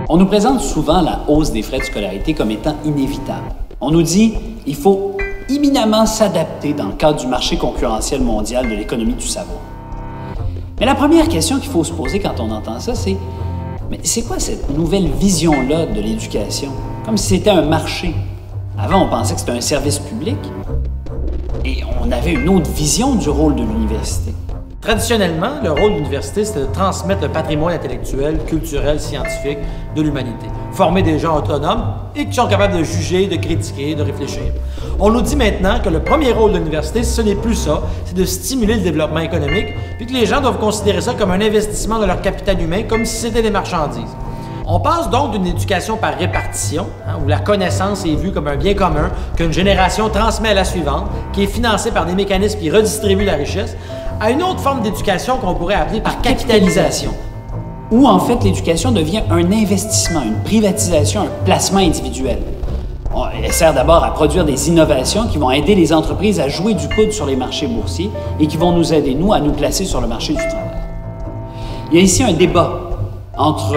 On nous présente souvent la hausse des frais de scolarité comme étant inévitable. On nous dit qu'il faut imminemment s'adapter dans le cadre du marché concurrentiel mondial de l'économie du savoir. Mais la première question qu'il faut se poser quand on entend ça, c'est mais c'est quoi cette nouvelle vision-là de l'éducation? Comme si c'était un marché. Avant, on pensait que c'était un service public et on avait une autre vision du rôle de l'université. Traditionnellement, le rôle de l'université, c'était de transmettre le patrimoine intellectuel, culturel, scientifique de l'humanité. Former des gens autonomes et qui sont capables de juger, de critiquer, de réfléchir. On nous dit maintenant que le premier rôle de l'université, ce n'est plus ça, c'est de stimuler le développement économique, puis que les gens doivent considérer ça comme un investissement de leur capital humain, comme si c'était des marchandises. On passe donc d'une éducation par répartition, où la connaissance est vue comme un bien commun qu'une génération transmet à la suivante, qui est financée par des mécanismes qui redistribuent la richesse, à une autre forme d'éducation qu'on pourrait appeler par capitalisation. Où en fait l'éducation devient un investissement, une privatisation, un placement individuel. Elle sert d'abord à produire des innovations qui vont aider les entreprises à jouer du coude sur les marchés boursiers et qui vont nous aider, nous, à nous placer sur le marché du travail. Il y a ici un débat entre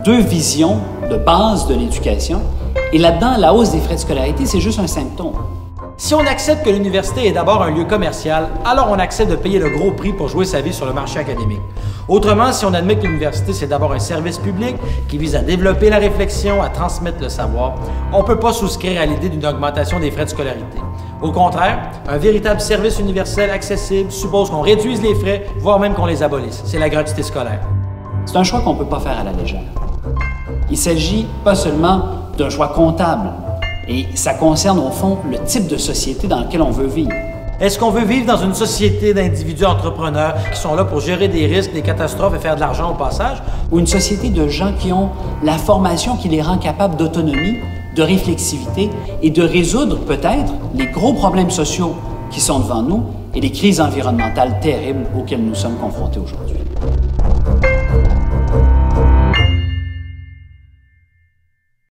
deux visions de base de l'éducation et là-dedans, la hausse des frais de scolarité, c'est juste un symptôme. Si on accepte que l'université est d'abord un lieu commercial, alors on accepte de payer le gros prix pour jouer sa vie sur le marché académique. Autrement, si on admet que l'université, c'est d'abord un service public qui vise à développer la réflexion, à transmettre le savoir, on ne peut pas souscrire à l'idée d'une augmentation des frais de scolarité. Au contraire, un véritable service universel accessible suppose qu'on réduise les frais, voire même qu'on les abolisse. C'est la gratuité scolaire. C'est un choix qu'on ne peut pas faire à la légère. Il s'agit pas seulement d'un choix comptable, et ça concerne au fond le type de société dans lequel on veut vivre. Est-ce qu'on veut vivre dans une société d'individus entrepreneurs qui sont là pour gérer des risques, des catastrophes et faire de l'argent au passage? Ou une société de gens qui ont la formation qui les rend capables d'autonomie, de réflexivité et de résoudre peut-être les gros problèmes sociaux qui sont devant nous et les crises environnementales terribles auxquelles nous sommes confrontés aujourd'hui?